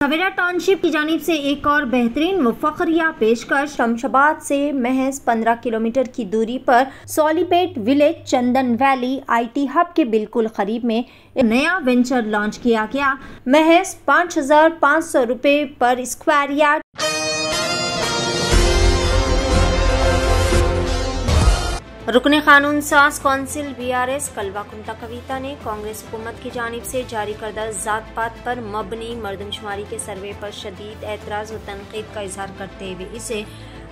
सवेरा township की जानिब से एक और बेहतरीन व फखरिया पेशकश। शमशाबाद से महज 15 किलोमीटर की दूरी पर Solipet village Chandan Valley IT hub के बिल्कुल करीब में एक नया वेंचर लॉन्च किया गया। महज 5,500 रुपए पर स्क्वायर यार्ड। रुकने कानून साज कौंसिल BRS कलवाकुंटा कविता ने कांग्रेस हुकूमत की जानिब से जारी करदा जात पात पर मबनी मर्दमशुमारी के सर्वे पर शदीद एतराज व तनकीद का इजहार करते हुए इसे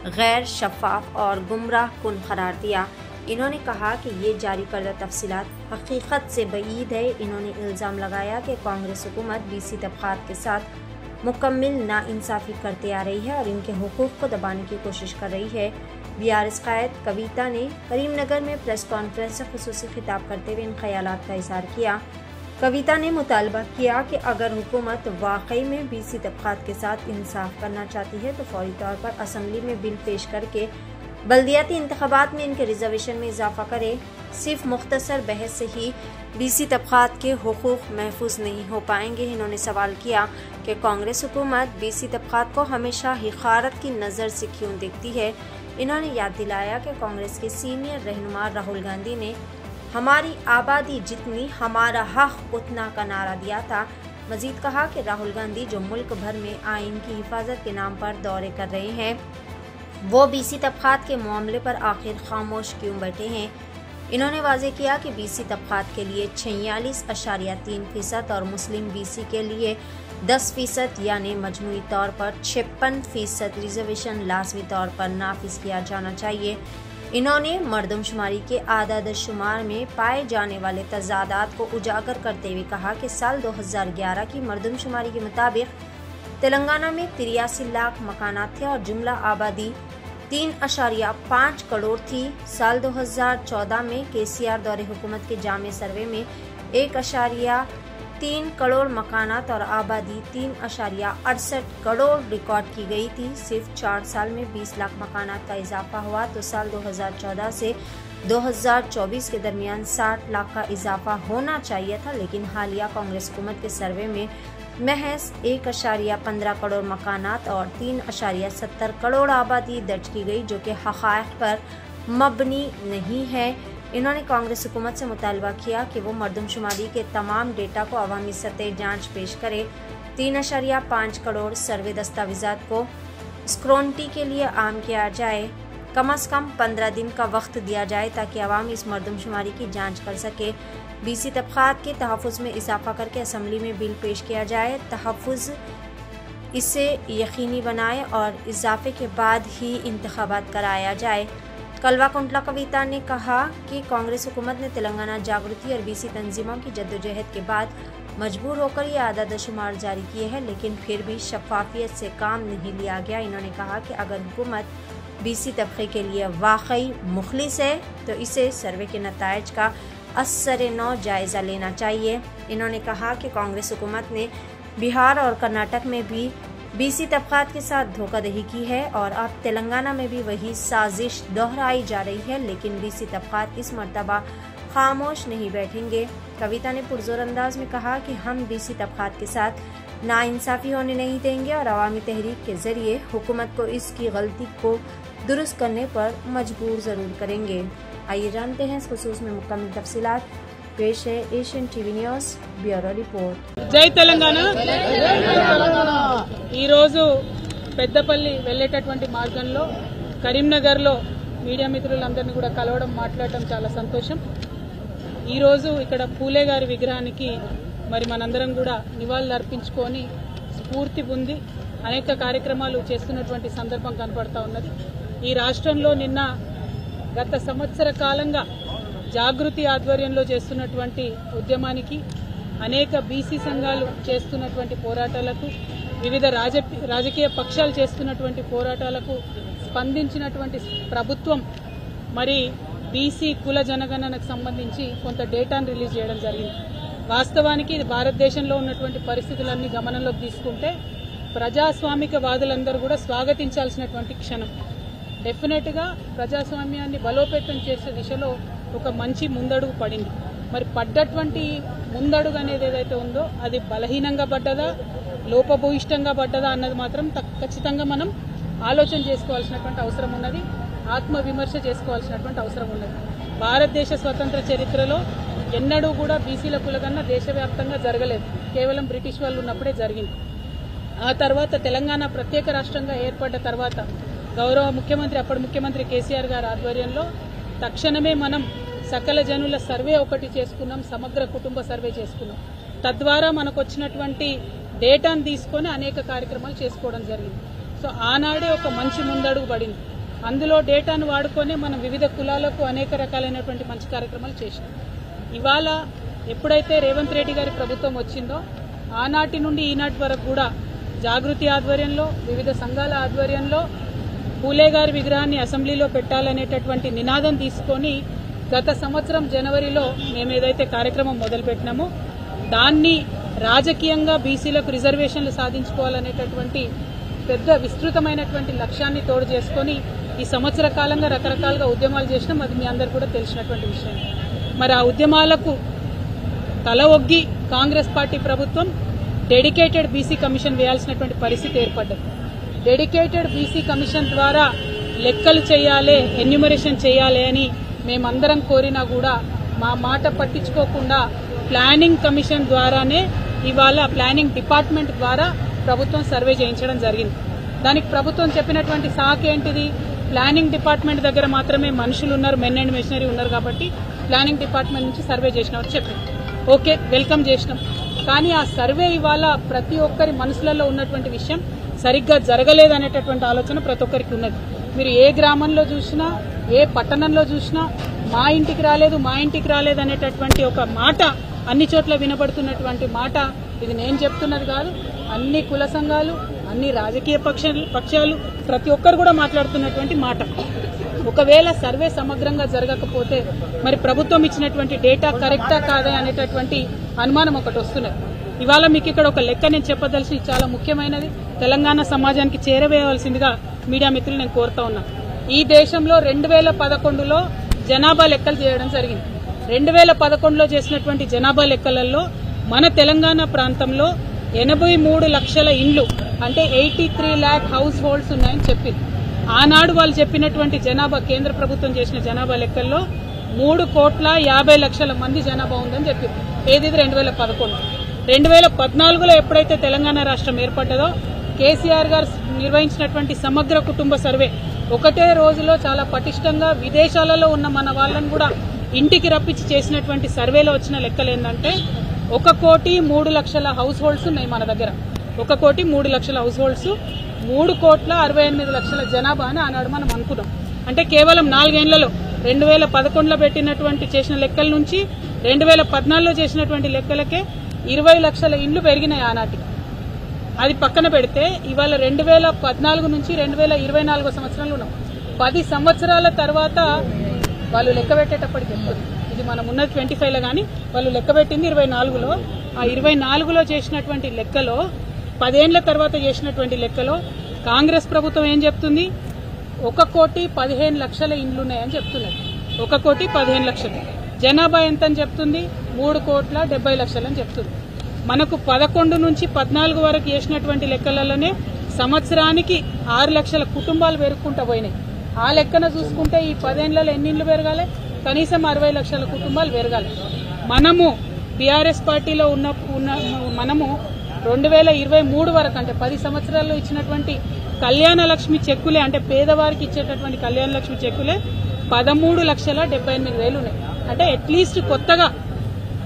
गैर शफाफ और गुमराह कुन करार दिया। इन्होंने कहा कि ये जारी करदा तफसीलात हकीकत से बईद है। इन्होंने इल्ज़ाम लगाया कि कांग्रेस हुकूमत BC तबक़ात के साथ मुकम्मल नाइंसाफ़ी करते आ रही है और इनके हुकूक़ को दबाने की कोशिश कर रही है। BRS कायद कविता ने करीमनगर में प्रेस कॉन्फ्रेंस से खुसूसी खिताब करते हुए इन ख्यालात का इज़हार किया। कविता ने मुतालबा किया कि अगर हुकूमत वाकई में BC तबक़ात के साथ इंसाफ करना चाहती है तो फौरी तौर पर असम्बली में बिल पेश करके बल्दियाती इंतखाबात में इनके रिजर्वेशन में इजाफा करे। सिर्फ मुख्तसर बहस से ही BC तबक़ात के हुकूक़ महफूज नहीं हो पाएंगे। इन्होंने सवाल किया कि कांग्रेस हुकूमत BC तबक़ात को हमेशा हिक़ारत की नज़र से क्यों देखती है। इन्होंने याद दिलाया कि कांग्रेस के सीनियर रहनुमा राहुल गांधी ने हमारी आबादी जितनी हमारा हक उतना का नारा दिया था। मजीद कहा कि राहुल गांधी जो मुल्क भर में आइन की हिफाजत के नाम पर दौरे कर रहे हैं वो BC तबक़ात के मामले पर आखिर खामोश क्यों बैठे हैं। इन्होंने वाज़ेह किया कि BC तबक़ात के लिए 46.3% और मुस्लिम BC के लिए 10% यानी मजमूई तौर पर 56% रिजर्वेशन लाजमी तौर पर नाफिज किया जाना चाहिए। इन्होंने मर्दमशुमारी के आदाद शुमार में पाए जाने वाले तजादात को उजागर करते हुए कहा कि साल 2011 की मर्दमशुमारी के मुताबिक तेलंगाना में 83 लाख मकानात थे और जुमला आबादी 3.5 करोड़ थी। साल 2014 में KCR दौरे हुकूमत के जामे सर्वे में 1.3 करोड़ मकानात और आबादी 3.68 करोड़ रिकॉर्ड की गई थी। सिर्फ 4 साल में 20 लाख मकानात का इजाफा हुआ तो साल 2014 से 2024 के दरमियान 60 लाख का इजाफा होना चाहिए था, लेकिन हालिया कांग्रेस हुकूमत के सर्वे में महज 1.15 करोड़ मकानात और 3.70 करोड़ आबादी दर्ज की गई, जो कि हक़ाइक़ पर मबनी नहीं है। इन्होंने कांग्रेस हुकूमत से मुतालबा किया कि वो मर्दमशुमारी के तमाम डेटा को अवामी सतह जांच पेश करे। 3.5 करोड़ सर्वे दस्तावेज़ात को स्क्रूटनी के लिए आम किया जाए। कम से कम 15 दिन का वक्त दिया जाए ताकि अवाम इस मर्दमशुमारी की जांच कर सके। BC तबक़ात के तहफ़्फ़ुज़ में इजाफा करके असम्बली में बिल पेश किया जाए। तहफ़्फ़ुज़ इसे यकीनी बनाए और इजाफे के बाद ही इंतखाबात कराया जाए। कलवाकुंटला कविता ने कहा कि कांग्रेस हुकूमत ने तेलंगाना जागृति और BC तंजीमों की जद्दोजहद के बाद मजबूर होकर ये आदाद शुमार जारी किए हैं, लेकिन फिर भी शफाफियत से काम नहीं लिया गया। इन्होंने कहा कि अगर हुकूमत BC तबके के लिए वाकई मुखलिस है तो इसे सर्वे के नताइज का असर नौ जायज़ा लेना चाहिए। इन्होंने कहा कि कांग्रेस हुकूमत ने बिहार और कर्नाटक में भी BC तबक़ात के साथ धोखाधड़ी की है और अब तेलंगाना में भी वही साजिश दोहराई जा रही है, लेकिन BC तबक़ात इस मर्तबा खामोश नहीं बैठेंगे। कविता ने पुरजोर अंदाज में कहा कि हम BC तबक़ात के साथ नाइंसाफ़ी होने नहीं देंगे और अवामी तहरीक के ज़रिए हुकूमत को इसकी गलती को दुरुस्त करने पर मजबूर ज़रूर करेंगे। आइए जानते हैं इस खुसूस में मुकम्मल तफसीलात। पेश है Asian TV news bureau report. जय तेलंगाना। ఈ రోజు పెద్దపల్లి వెళ్ళేటటువంటి మార్గంలో కరీంనగర్లో మీడియా మిత్రులందరినీ కూడా కలవడం మాట్లాడడం చాలా సంతోషం। ఈ రోజు ఇక్కడ పూలే గారి విగ్రహానికి మరి మనందరం కూడా నివాళులు అర్పించుకొని స్ఫూర్తి పొంది అనేక కార్యక్రమాలు చేస్తున్నటువంటి సందర్భం కనపడతా ఉన్నది। ఈ రాష్ట్రంలో నిన్న గత సంవత్సర కాలంగా జాగృతి ఆధ్వర్యంలో చేస్తున్నటువంటి ఉద్యమానికి అనేక BC సంఘాలు చేస్తున్నటువంటి పోరాటాలకు వివిధ రాజకీయ పక్షాలు చేస్తున్నటువంటి పోరాటాలకు స్పందించినటువంటి ప్రభుత్వం మరి BC కుల జనగణనకు సంబంధించి కొంత డేటాను రిలీజ్ చేయడం జరిగింది। వాస్తవానికి ఇది భారతదేశంలో ఉన్నటువంటి పరిస్థితులన్నీ గమనంలోకి తీసుకుంటే ప్రజాస్వామికవాదులందరూ కూడా స్వాగతించాల్సినటువంటి క్షణం। డెఫినెట్ గా ప్రజాస్వామ్యాన్ని బలోపేతం చేసే దిశలో ఒక మంచి ముందడుగు పడింది। మరి పడ్డటువంటి ముందడుగు అనేది ఏదైతే ఉందో అది బలహీనంగా పడ్డదా లోపభూయిష్టంగా పడ్డదా అన్నది మాత్రం ఖచ్చితంగా మనం ఆలోచన చేసుకోవాల్సినటువంటి అవసరం ఉన్నది, ఆత్మవిమర్శ చేసుకోవాల్సినటువంటి అవసరం ఉన్నది. భారతదేశ స్వతంత్ర చరిత్రలో ఎన్నడూ కూడా బీసీల కులగన్న దేశవ్యాప్తంగా జరగలేదు, కేవలం బ్రిటిష్ వాళ్ళు ఉన్నప్పుడే జరిగింది. ఆ తర్వాత తెలంగాణ ప్రత్యేక రాష్ట్రంగా ఏర్పడ్డ తర్వాత గౌరవ ముఖ్యమంత్రి అప్పటి ముఖ్యమంత్రి కేసీఆర్ గారి ఆధ్వర్యంలో తక్షణమే మనం సకల జనుల సర్వే ఒకటి చేసుకున్నాం, సమగ్ర కుటుంబ సర్వే చేసుకున్నాం. తద్వారా మనకు వచ్చినటువంటి డేటాను తీసుకొని అనేక కార్యక్రమాలు చేసుకోవడం జరిగింది. సో ఆనాడే ఒక మంచి ముందడుగు పడింది. అందులో డేటాను వాడుకొని మనం వివిధ కులాలకు అనేక రకాలైనటువంటి మంచి కార్యక్రమాలు చేసినాం. ఇవాళ ఎప్పుడైతే రేవంత్ రెడ్డి గారి ప్రభుత్వం వచ్చిందో ఆనాటి నుండి ఈనాటి వరకు కూడా జాగృతి ఆధ్వర్యంలో, వివిధ సంఘాల ఆధ్వర్యంలో పూలే గారి విగ్రహాన్ని అసెంబ్లీలో పెట్టాలనేటటువంటి నినాదం తీసుకొని గత సంవత్సరం జనవరిలో మేము ఏదైతే కార్యక్రమం మొదలుపెట్టినామో దాన్ని రాజకీయంగా బీసీలకు రిజర్వేషన్లు సాధించుకోవాలనేటటువంటి పెద్ద విస్తృతమైనటువంటి లక్ష్యాన్ని తోడు చేసుకొని ఈ సంవత్సర కాలంగా రకరకాలుగా ఉద్యమాలు చేసినాం. అది మీ అందరు కూడా తెలిసినటువంటి విషయం. మరి ఆ ఉద్యమాలకు తల ఒగ్గి కాంగ్రెస్ పార్టీ ప్రభుత్వం డెడికేటెడ్ బీసీ కమిషన్ వేయాల్సినటువంటి పరిస్థితి ఏర్పడ్డది. డెడికేటెడ్ బీసీ కమిషన్ ద్వారా లెక్కలు చేయాలి, ఎన్యూమరేషన్ చేయాలి అని మేమందరం కోరినా కూడా మా మాట పట్టించుకోకుండా ప్లానింగ్ కమిషన్ ద్వారానే ఇవాళ ప్లానింగ్ డిపార్ట్మెంట్ ద్వారా ప్రభుత్వం సర్వే చేయించడం జరిగింది. దానికి ప్రభుత్వం చెప్పినటువంటి సాకు ఏంటిది? ప్లానింగ్ డిపార్ట్మెంట్ దగ్గర మాత్రమే మనుషులు ఉన్నారు, మెన్ అండ్ మెషినరీ ఉన్నారు కాబట్టి ప్లానింగ్ డిపార్ట్మెంట్ నుంచి సర్వే చేసినామని చెప్పింది. ఓకే, వెల్కమ్ చేసినాం. కానీ ఆ సర్వే ఇవాళ ప్రతి ఒక్కరి మనసులలో ఉన్నటువంటి విషయం సరిగ్గా జరగలేదనేటటువంటి ఆలోచన ప్రతి ఒక్కరికి ఉన్నది. మీరు ఏ గ్రామంలో చూసినా, ఏ పట్టణంలో చూసినా మా ఇంటికి రాలేదు అనేటటువంటి ఒక మాట అన్ని చోట్ల వినబడుతున్నటువంటి మాట ఇది నేను చెప్తున్నది కాదు. అన్ని కుల సంఘాలు, అన్ని రాజకీయ పక్షాలు ప్రతి ఒక్కరు కూడా మాట్లాడుతున్నటువంటి మాట. ఒకవేళ సర్వే సమగ్రంగా జరగకపోతే మరి ప్రభుత్వం ఇచ్చినటువంటి డేటా కరెక్టా కాదా అనేటటువంటి అనుమానం ఒకటి వస్తున్నది. ఇవాళ మీకు ఇక్కడ ఒక లెక్క నేను చెప్పదలిసి చాలా ముఖ్యమైనది, తెలంగాణ సమాజానికి చేరవేయవలసిందిగా మీడియా మిత్రులు నేను కోరుతా ఉన్నా. ఈ దేశంలో 2011లో జనాభా లెక్కలు చేయడం జరిగింది. 2011లో చేసినటువంటి జనాభా లెక్కలలో మన తెలంగాణ ప్రాంతంలో 83 లక్షల ఇండ్లు అంటే 83 lakh హౌస్ హోల్డ్స్ ఉన్నాయని చెప్పింది. ఆనాడు వాళ్ళు చెప్పినటువంటి జనాభా, కేంద్ర ప్రభుత్వం చేసిన జనాభా లెక్కల్లో 3,50,00,000 మంది జనాభా ఉందని చెప్పింది. ఏది 2011. 2014లో ఎప్పుడైతే తెలంగాణ రాష్ట్రం ఏర్పడ్డదో కేసీఆర్ గారు నిర్వహించినటువంటి సమగ్ర కుటుంబ సర్వే ఒకటే రోజులో చాలా పటిష్టంగా విదేశాలలో ఉన్న మన వాళ్ళని కూడా ఇంటికి రప్పించి చేసినటువంటి సర్వేలో వచ్చిన లెక్కలు ఏంటంటే 1,03,00,000 హౌస్ హోల్డ్స్ ఉన్నాయి మన దగ్గర. 1,03,00,000 హౌస్ హోల్డ్స్, 3,68,00,000 జనాభా అని ఆనాడు మనం అనుకున్నాం. అంటే కేవలం 4 ఏళ్లలో 2011లో పెట్టినటువంటి చేసిన లెక్కల నుంచి 2014లో చేసినటువంటి లెక్కలకే 20 లక్షల ఇండ్లు పెరిగినాయి ఆనాటికి. అది పక్కన పెడితే ఇవాళ 2014 నుంచి 2024 సంవత్సరంలో ఉన్నాం. 10 సంవత్సరాల తర్వాత వాళ్ళు లెక్క పెట్టేటప్పటికి చెప్తుంది, ఇది మనం ఉన్నది 25లో కానీ వాళ్ళు లెక్క పెట్టింది 24లో. ఆ 24లో చేసినటువంటి లెక్కలో 10 ఏళ్ల తర్వాత చేసినటువంటి లెక్కలో కాంగ్రెస్ ప్రభుత్వం ఏం చెప్తుంది? 1,15,00,000 ఇండ్లున్నాయని చెప్తున్నది. 1,15,00,000. జనాభా ఎంత అని చెప్తుంది? 3,70,00,000 అని చెప్తుంది. మనకు 11 నుంచి 14 వరకు చేసినటువంటి లెక్కలలోనే సంవత్సరానికి 6 లక్షల కుటుంబాలు పెరుగుకుంటూ పోయినాయి. ఆ లెక్కన చూసుకుంటే ఈ 10 ఏళ్లలో ఎన్ని ఇండ్లు పెరగాలి? కనీసం 60 లక్షల కుటుంబాలు పెరగాలి. మనము బీఆర్ఎస్ పార్టీలో మనము 2023 వరకు అంటే 10 సంవత్సరాల్లో ఇచ్చినటువంటి కళ్యాణ లక్ష్మి చెక్కులే, అంటే పేదవారికి ఇచ్చేటటువంటి కళ్యాణ లక్ష్మి చెక్కులే 13,78,000 ఉన్నాయి. అంటే అట్లీస్ట్ కొత్తగా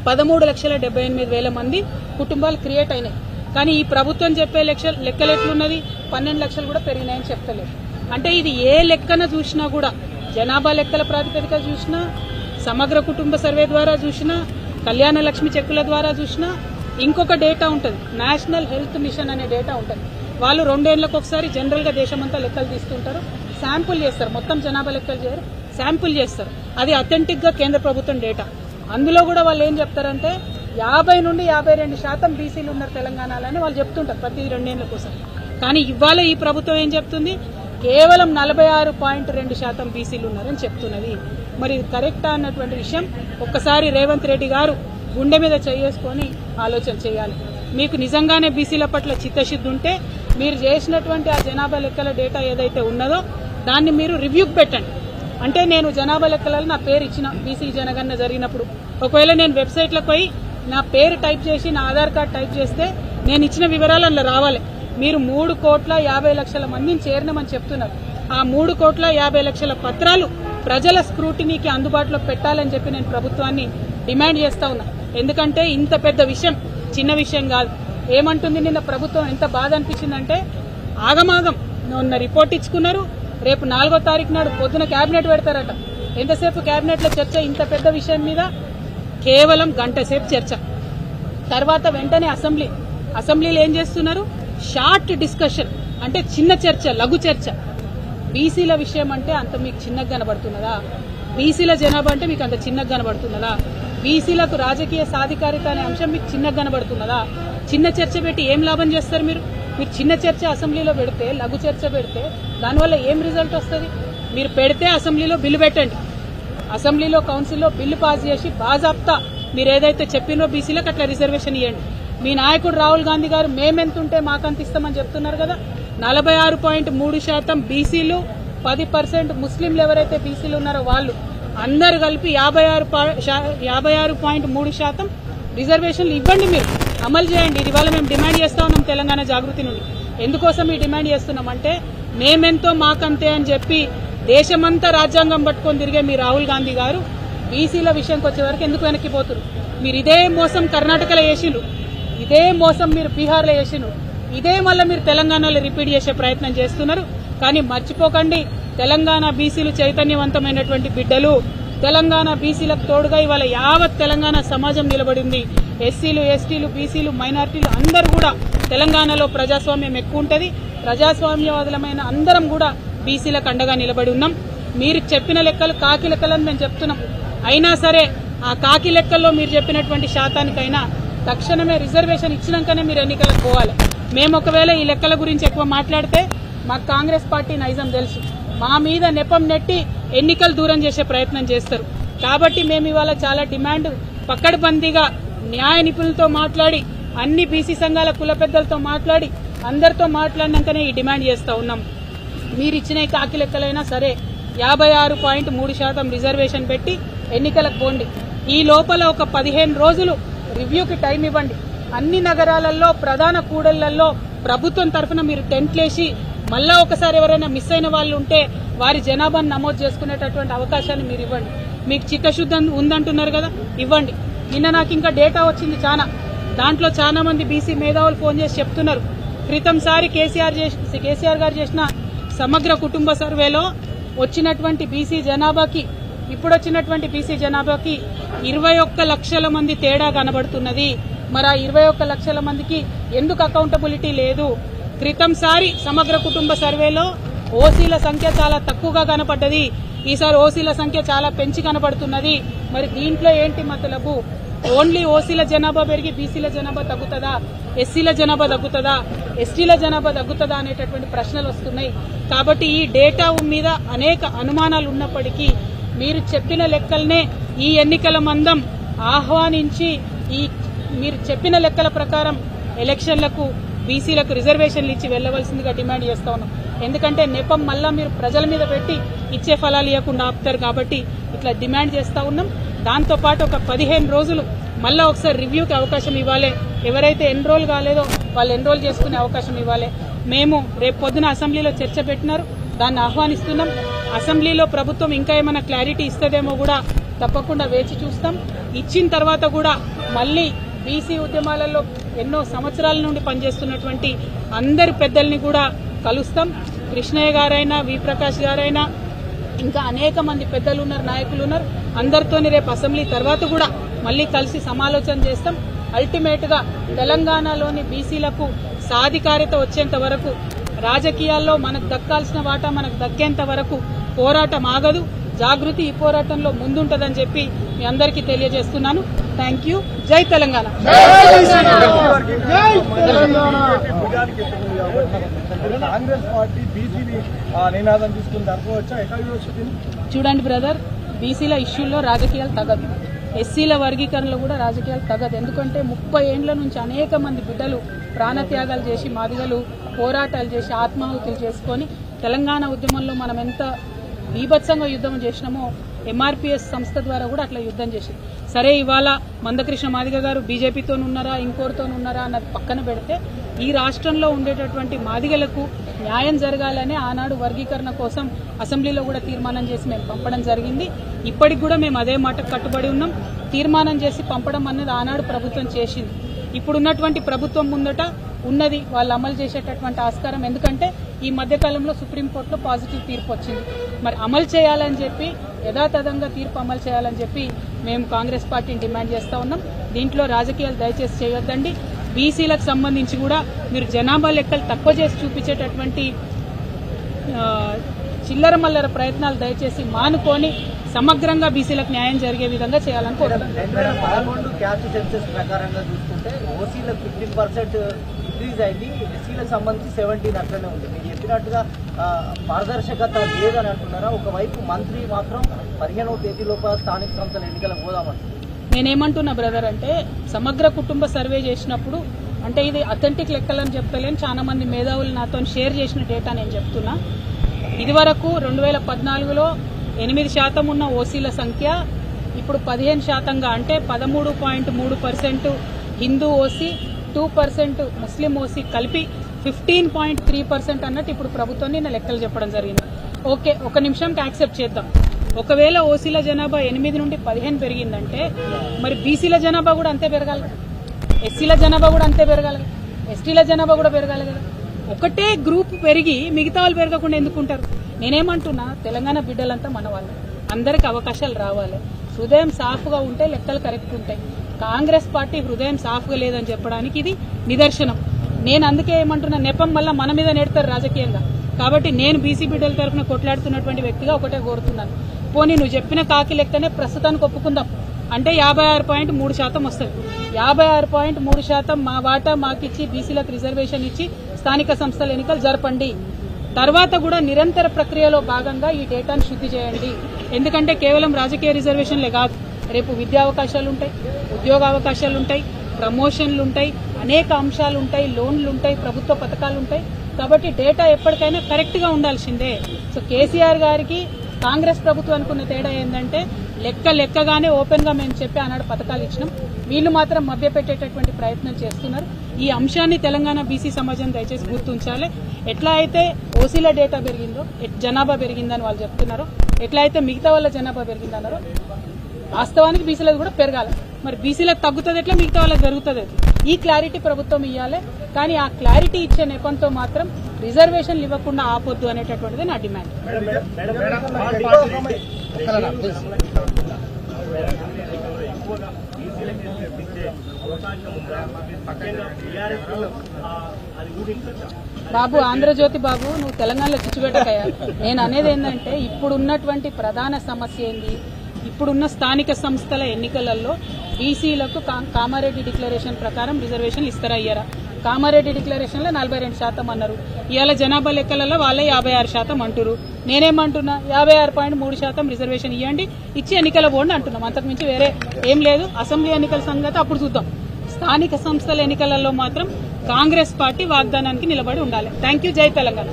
13,78,000 మంది కుటుంబాలు క్రియేట్ అయినాయి. కానీ ఈ ప్రభుత్వం చెప్పే లెక్కలు ఎట్లున్నది? 12 లక్షలు కూడా పెరిగినాయని చెప్తలేదు. అంటే ఇది ఏ లెక్కన చూసినా కూడా, జనాభా లెక్కల ప్రాతిపదిక చూసినా, సమగ్ర కుటుంబ సర్వే ద్వారా చూసినా, కళ్యాణ లక్ష్మి చెక్కుల ద్వారా చూసినా, ఇంకొక డేటా ఉంటుంది, నేషనల్ హెల్త్ మిషన్ అనే డేటా ఉంటుంది. వాళ్ళు 2 ఏళ్లకు ఒకసారి జనరల్ గా దేశమంతా లెక్కలు తీస్తుంటారు, శాంపుల్ చేస్తారు. మొత్తం జనాభా లెక్కలు చేయరు, శాంపుల్ చేస్తారు. అది అథెంటిక్ గా కేంద్ర ప్రభుత్వం డేటా. అందులో కూడా వాళ్ళు ఏం చెప్తారంటే 50 నుండి 52% బీసీలు ఉన్నారు తెలంగాణలో అని వాళ్ళు చెప్తుంటారు ప్రతి 2 ఏళ్ల కోసం. కానీ ఇవాళ ఈ ప్రభుత్వం ఏం చెప్తుంది? కేవలం 46.2% బీసీలు ఉన్నారని చెప్తున్నది. మరి కరెక్టా అన్నటువంటి విషయం ఒక్కసారి రేవంత్ రెడ్డి గారు గుండె మీద చేసుకొని ఆలోచన చేయాలి. మీకు నిజంగానే బీసీల పట్ల చిత్తశుద్ధి ఉంటే మీరు చేసినటువంటి ఆ జనాభా లెక్కల డేటా ఏదైతే ఉన్నదో దాన్ని మీరు రివ్యూకి పెట్టండి. అంటే నేను జనాభా లెక్కలలో నా పేరు ఇచ్చిన బీసీ జనగణన జరిగినప్పుడు ఒకవేళ నేను వెబ్సైట్లకు పోయి నా పేరు టైప్ చేసి నా ఆధార్ కార్డు టైప్ చేస్తే నేను ఇచ్చిన వివరాలు అందులో రావాలి. మీరు 3,50,00,000 మందిని చేరినామని చెప్తున్నారు. ఆ 3,50,00,000 పత్రాలు ప్రజల స్క్రూటినీకి అందుబాటులో పెట్టాలని చెప్పి నేను ప్రభుత్వాన్ని డిమాండ్ చేస్తా ఉన్నా. ఎందుకంటే ఇంత పెద్ద విషయం చిన్న విషయం కాదు. ఏమంటుంది నిన్న ప్రభుత్వం, ఎంత బాధ అనిపించిందంటే ఆగమాగం నిన్న రిపోర్ట్ ఇచ్చుకున్నారు. రేపు 4వ తారీఖు నాడు పొద్దున కేబినెట్ పెడతారట. ఎంతసేపు కేబినెట్ లో చర్చ? ఇంత పెద్ద విషయం మీద కేవలం గంట సేపు చర్చ. తర్వాత వెంటనే అసెంబ్లీలో ఏం చేస్తున్నారు? షార్ట్ డిస్కషన్, అంటే చిన్న చర్చ, లఘు చర్చ. బీసీల విషయం అంటే అంత మీకు చిన్నగా కనబడుతున్నదా? బీసీల జనాభా అంటే మీకు అంత చిన్నగా కనబడుతున్నదా? బీసీలకు రాజకీయ సాధికారిత అనే అంశం మీకు చిన్నగా కనబడుతున్నదా? చిన్న చర్చ పెట్టి ఏం లాభం చేస్తారు మీరు? మీరు చిన్న చర్చ అసెంబ్లీలో పెడితే, లఘు చర్చ పెడితే దానివల్ల ఏం రిజల్ట్ వస్తుంది? మీరు పెడితే అసెంబ్లీలో బిల్లు పెట్టండి, అసెంబ్లీలో కౌన్సిల్లో బిల్లు పాస్ చేసి బాజాప్తా మీరు ఏదైతే చెప్పినో బీసీలకు అట్లా రిజర్వేషన్ ఇవ్వండి. మీ నాయకుడు రాహుల్ గాంధీ గారు మేమెంతుంటే మాకంత ఇస్తామని చెప్తున్నారు కదా. 46.3% బీసీలు, 10% ముస్లింలు ఎవరైతే బీసీలు ఉన్నారో వాళ్ళు అందరు కలిపి 56.3% రిజర్వేషన్లు ఇవ్వండి. మీరు అమలు చేయండి. ఇది వల్ల మేము డిమాండ్ చేస్తా ఉన్నాం తెలంగాణ జాగృతి నుండి. ఎందుకోసం ఈ డిమాండ్ చేస్తున్నామంటే మేమెంతో మాకంతే అని చెప్పి దేశమంతా రాజ్యాంగం పట్టుకొని తిరిగే మీ రాహుల్ గాంధీ గారు బీసీల విషయంకి వచ్చే వరకు ఎందుకు వెనక్కిపోతున్నారు? మీరు ఇదే మోసం కర్ణాటకలో చేసిండ్రు, ఇదే మోసం మీరు బీహార్లో చేసిండ్రు, ఇదే మళ్ళీ మీరు తెలంగాణలో రిపీట్ చేసే ప్రయత్నం చేస్తున్నారు. కానీ మర్చిపోకండి, తెలంగాణ బీసీలు చైతన్యవంతమైనటువంటి బిడ్డలు. తెలంగాణ బీసీలకు తోడుగా ఇవాళ యావత్ తెలంగాణ సమాజం నిలబడింది. ఎస్సీలు, ఎస్టీలు, బీసీలు, మైనార్టీలు అందరూ కూడా తెలంగాణలో ప్రజాస్వామ్యం ఎక్కువ ఉంటుంది. ప్రజాస్వామ్యవాదులమైన అందరం కూడా బీసీలకు అండగా నిలబడి ఉన్నాం. మీరు చెప్పిన లెక్కలు కాకి లెక్కలని మేము చెప్తున్నాం. అయినా సరే ఆ కాకి లెక్కల్లో మీరు చెప్పినటువంటి శాతానికైనా తక్షణమే రిజర్వేషన్ ఇచ్చినాకనే మీరు ఎన్నికలకు పోవాలి. మేము ఒకవేళ ఈ లెక్కల గురించి ఎక్కువ మాట్లాడితే మాకు కాంగ్రెస్ పార్టీ నైజం తెలుసు, మా మీద నెపం నెట్టి ఎన్నికలు దూరం చేసే ప్రయత్నం చేస్తారు. కాబట్టి మేము ఇవాళ చాలా డిమాండ్ పక్కడబందీగా న్యాయ నిపుణులతో మాట్లాడి, అన్ని బీసీ సంఘాల కుల పెద్దలతో మాట్లాడి, అందరితో మాట్లాడినాకనే ఈ డిమాండ్ చేస్తా ఉన్నాం. మీరు ఇచ్చిన కాకి లెక్కలైనా సరే 56.3% రిజర్వేషన్ పెట్టి ఎన్నికలకు పోండి. ఈ లోపల ఒక 15 రోజులు రివ్యూకి టైం ఇవ్వండి. అన్ని నగరాలలో, ప్రధాన కూడళ్లలో ప్రభుత్వం తరఫున మీరు టెంట్లేసి మళ్ళా ఒకసారి ఎవరైనా మిస్ అయిన వాళ్ళు ఉంటే వారి జనాభాను నమోదు చేసుకునేటటువంటి అవకాశాన్ని మీరు ఇవ్వండి. మీకు చిత్తశుద్ధి ఉందంటున్నారు కదా, ఇవ్వండి. నిన్న నాకు ఇంకా డేటా వచ్చింది చాలా. దాంట్లో చాలా మంది బీసీ మేధావులు ఫోన్ చేసి చెప్తున్నారు, క్రితంసారి కేసీఆర్ గారు చేసిన సమగ్ర కుటుంబ సర్వేలో వచ్చినటువంటి బీసీ జనాభాకి ఇప్పుడు వచ్చినటువంటి బీసీ జనాభాకి 21 లక్షల మంది తేడా కనబడుతున్నది. మరి ఆ 21 లక్షల మందికి ఎందుకు అకౌంటబిలిటీ లేదు? క్రితంసారి సమగ్ర కుటుంబ సర్వేలో ఓసీల సంఖ్య చాలా తక్కువగా కనపడ్డది, ఈసారి ఓసీల సంఖ్య చాలా పెంచి కనబడుతున్నది. మరి దీంట్లో ఏంటి మతలబు? ఓన్లీ ఓసీల జనాభా పెరిగి బీసీల జనాభా తగ్గుతుందా? ఎస్సీల జనాభా తగ్గుతుందా? ఎస్టీల జనాభా తగ్గుతుందా అనేటటువంటి ప్రశ్నలు వస్తున్నాయి. కాబట్టి ఈ డేటా మీద అనేక అనుమానాలు ఉన్నప్పటికీ మీరు చెప్పిన లెక్కలనే ఈ ఎన్నికల మందం ఆహ్వానించి మీరు చెప్పిన లెక్కల ప్రకారం ఎలక్షన్లకు బీసీలకు రిజర్వేషన్లు ఇచ్చి వెళ్లవలసిందిగా డిమాండ్ చేస్తా ఉన్నాం. ఎందుకంటే నెపం మళ్ళా మీరు ప్రజల మీద పెట్టి ఇచ్చే ఫలాలు ఇవ్వకుండా ఆపుతారు. కాబట్టి ఇట్లా డిమాండ్ చేస్తా ఉన్నాం. దాంతోపాటు ఒక 15 రోజులు మళ్ళా ఒకసారి రివ్యూకి అవకాశం ఇవ్వాలి. ఎవరైతే ఎన్రోల్ కాలేదో వాళ్ళు ఎన్రోల్ చేసుకునే అవకాశం ఇవ్వాలి. మేము రేపు పొద్దున అసెంబ్లీలో చర్చ పెట్టినారు, దాన్ని ఆహ్వానిస్తున్నాం. అసెంబ్లీలో ప్రభుత్వం ఇంకా ఏమైనా క్లారిటీ ఇస్తుందేమో కూడా తప్పకుండా వేచి చూస్తాం. ఇచ్చిన తర్వాత కూడా మళ్ళీ బీసీ ఉద్యమాలలో ఎన్నో సంవత్సరాల నుండి పనిచేస్తున్నటువంటి అందరి పెద్దల్ని కూడా కలుస్తాం. కృష్ణయ్య గారైనా, వి ప్రకాష్ గారైనా, ఇంకా అనేక మంది పెద్దలు ఉన్నారు, నాయకులు ఉన్నారు. అందరితోని రేపు అసెంబ్లీ తర్వాత కూడా మళ్ళీ కలిసి సమాలోచన చేస్తాం. అల్టిమేట్ గా తెలంగాణలోని బీసీలకు సాధికారత వచ్చేంత వరకు, రాజకీయాల్లో మనకు దక్కాల్సిన వాటా మనకు దక్కేంత వరకు పోరాటం ఆగదు. జాగృతి ఈ పోరాటంలో ముందుంటదని చెప్పి మీ అందరికీ తెలియజేస్తున్నాను. Thank you. జై తెలంగాణ. చూడండి బ్రదర్, బీసీల ఇష్యూల్లో రాజకీయాలు తగదు. ఎస్సీల వర్గీకరణలో కూడా రాజకీయాలు తగదు. ఎందుకంటే 30 ఏండ్ల నుంచి అనేక మంది బిడ్డలు ప్రాణత్యాగాలు చేసి, మాదిగలు పోరాటాలు చేసి, ఆత్మాహుతులు చేసుకొని తెలంగాణ ఉద్యమంలో మనం ఎంత బీభత్సంగా యుద్ధం చేసినామో ఎంఆర్పీఎస్ సంస్థ ద్వారా కూడా అట్లా యుద్ధం చేసింది. సరే, ఇవాళ మందకృష్ణ మాదిగ గారు బీజేపీతో ఉన్నారా, ఇంకోరితో ఉన్నారా అన్నది పక్కన పెడితే ఈ రాష్ట్రంలో ఉండేటటువంటి మాదిగలకు న్యాయం జరగాలని ఆనాడు వర్గీకరణ కోసం అసెంబ్లీలో కూడా తీర్మానం చేసి మేము పంపడం జరిగింది. ఇప్పటికి కూడా మేము అదే మాటకు కట్టుబడి ఉన్నాం. తీర్మానం చేసి పంపడం అన్నది ఆనాడు ప్రభుత్వం చేసింది. ఇప్పుడున్నటువంటి ప్రభుత్వం ముందట ఉన్నది వాళ్ళు అమలు చేసేటటువంటి ఆస్కారం. ఎందుకంటే ఈ మధ్యకాలంలో సుప్రీంకోర్టులో పాజిటివ్ తీర్పు వచ్చింది. మరి అమలు చేయాలని చెప్పి, యథాతథంగా తీర్పు అమలు చేయాలని చెప్పి మేము కాంగ్రెస్ పార్టీని డిమాండ్ చేస్తూ ఉన్నాం. దీంట్లో రాజకీయాలు దయచేసి చేయొద్దండి. బీసీలకు సంబంధించి కూడా మీరు జనాభా లెక్కలు తక్కువ చేసి చూపించేటటువంటి చిల్లర మల్లర ప్రయత్నాలు దయచేసి మానుకొని సమగ్రంగా బీసీలకు న్యాయం జరిగే విధంగా చేయాలని కోరుతున్నాం. 2011 క్యాస్ట్ సెన్సస్ ప్రకారంగా చూసుకుంటే ఓసీలకు 15% ఇంక్రీజ్ అయింది, ఎస్సీలకు సంబంధించి 17 అట్లనే ఉంది. మీరు చెప్పినట్టుగా పారదర్శకత లేదని అంటున్నారా? ఒకవైపు మంత్రి మాత్రం 15వ తేదీలోపల స్థానిక సంస్థల ఎన్నికలకు పోదామంటున్నారు. నేనేమంటున్నా బ్రదర్ అంటే, సమగ్ర కుటుంబ సర్వే చేసినప్పుడు, అంటే ఇది అథెంటిక్ లెక్కలని చెప్తలేను, చాలా మంది మేధావులు నాతో షేర్ చేసిన డేటా నేను చెప్తున్నా. ఇదివరకు 2014లో 8% ఉన్న ఓసీల సంఖ్య ఇప్పుడు 15%గా, అంటే 13.3% హిందూ ఓసీ, 2% ముస్లిం ఓసీ కలిపి 15.3% అన్నట్టు ఇప్పుడు ప్రభుత్వం నిన్న లెక్కలు చెప్పడం జరిగింది. ఓకే, ఒక నిమిషంకి యాక్సెప్ట్ చేద్దాం. ఒకవేళ ఓసీల జనాభా 8 నుండి 15 పెరిగిందంటే మరి బీసీల జనాభా కూడా అంతే పెరగాలి కదా, ఎస్సీల జనాభా కూడా అంతే పెరగాలి కదా, ఎస్టీల జనాభా కూడా పెరగాలి కదా. ఒకటే గ్రూప్ పెరిగి మిగతా వాళ్ళు పెరగకుండా ఎందుకుంటారు? నేనేమంటున్నా, తెలంగాణ బిడ్డలంతా మన వాళ్ళు, అందరికి అవకాశాలు రావాలి. హృదయం సాఫ్గా ఉంటే లెక్కలు కరెక్ట్ ఉంటాయి. కాంగ్రెస్ పార్టీ హృదయం సాఫ్గా లేదని చెప్పడానికి ఇది నిదర్శనం. నేను అందుకే ఏమంటున్నా, నెపం మళ్ళా మన మీద నెడతారు రాజకీయంగా. కాబట్టి నేను బీసీ బిడ్డల తరఫున కొట్లాడుతున్నటువంటి వ్యక్తిగా ఒకటే కోరుతున్నాను, పోనీ నువ్వు చెప్పిన కాకి లెక్కనే ప్రస్తుతానికి ఒప్పుకుందాం. అంటే 56.3% వస్తుంది. 56.3% మా వాటా మాకిచ్చి బీసీలకు రిజర్వేషన్ ఇచ్చి స్థానిక సంస్థల ఎన్నికలు జరపండి. తర్వాత కూడా నిరంతర ప్రక్రియలో భాగంగా ఈ డేటాను శుద్ధి చేయండి. ఎందుకంటే కేవలం రాజకీయ రిజర్వేషన్లే కాదు, రేపు విద్యా అవకాశాలు ఉంటాయి, ఉద్యోగ అవకాశాలు ఉంటాయి, ప్రమోషన్లు ఉంటాయి, అనేక అంశాలు ఉంటాయి, లోన్లు ఉంటాయి, ప్రభుత్వ పథకాలు ఉంటాయి. కాబట్టి డేటా ఎప్పటికైనా కరెక్ట్గా ఉండాల్సిందే. సో కేసీఆర్ గారికి కాంగ్రెస్ ప్రభుత్వానికి ఉన్న తేడా ఏంటంటే, లెక్కగానే ఓపెన్గా మేము చెప్పి ఆనాడు పథకాలు ఇచ్చినాం, వీళ్ళు మాత్రం మభ్యపెట్టేటటువంటి ప్రయత్నం చేస్తున్నారు. ఈ అంశాన్ని తెలంగాణ బీసీ సమాజం దయచేసి గుర్తుంచాలి. ఎట్లా అయితే ఓసీల డేటా పెరిగిందో, జనాభా పెరిగిందని వాళ్ళు చెప్తున్నారో, ఎట్లా అయితే మిగతా వాళ్ళ జనాభా పెరిగిందన్నారో, వాస్తవానికి బీసీలకు కూడా పెరగాలి. మరి బీసీలకు తగ్గుతుంది ఎట్లా, మిగతా వాళ్ళకి జరుగుతుంది ఎట్లా? ఈ క్లారిటీ ప్రభుత్వం ఇవ్వాలి. కానీ ఆ క్లారిటీ ఇచ్చే నెపంతో మాత్రం రిజర్వేషన్లు ఇవ్వకుండా ఆపొద్దు అనేటటువంటిది నా డిమాండ్. బాబు, ఆంధ్రజ్యోతి బాబు, నువ్వు తెలంగాణలో చిచ్చుపెట్టకయ్యా. నేను అనేది ఏంటంటే, ఇప్పుడున్నటువంటి ప్రధాన సమస్య ఏంది? ఇప్పుడున్న స్థానిక సంస్థల ఎన్నికలలో బీసీలకు కామారెడ్డి డిక్లరేషన్ ప్రకారం రిజర్వేషన్లు ఇస్తారా ఇయ్యరా? కామారెడ్డి డిక్లరేషన్లో 42% అన్నారు. ఇవాళ జనాభా లెక్కలలో వాళ్ళే 56% అంటారు. నేనేమంటున్నా, 56.3% రిజర్వేషన్ ఇవ్వండి, ఇచ్చి ఎన్నికల పోండి అంటున్నాం. అంతకుమించి వేరే ఏం లేదు. అసెంబ్లీ ఎన్నికల సంగతి అప్పుడు చూద్దాం. స్థానిక సంస్థల ఎన్నికలలో మాత్రం कांग्रेस पार्टी वाग्दान की निलबड़ी उंडाले। Thank you. जय तेलंगाना।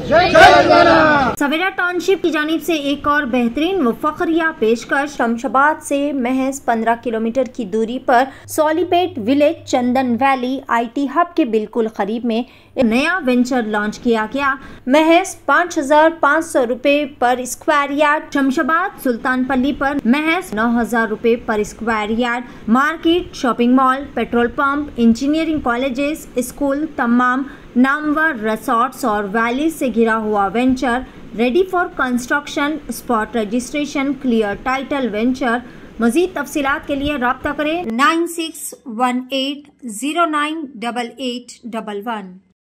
सवेरा टाउनशिप की जानिब से एक और बेहतरीन व फखरिया पेशकश। शमशाबाद से महज 15 किलोमीटर की दूरी पर Solipet village Chandan Valley IT hub के बिल्कुल करीब में एक नया वेंचर लॉन्च किया गया। महज 5,500 रुपए पर स्क्वायर यार्ड। शमशाबाद सुल्तानपल्ली पर महज 9,000 रुपए पर square yard. Market, shopping mall, petrol pump, engineering colleges, school, तमाम नामवर रिसोर्ट्स और वैली से घिरा हुआ venture ready for construction. Spot registration, clear title venture. मजीद तफसीलात के लिए राब्ता करें 9618098811।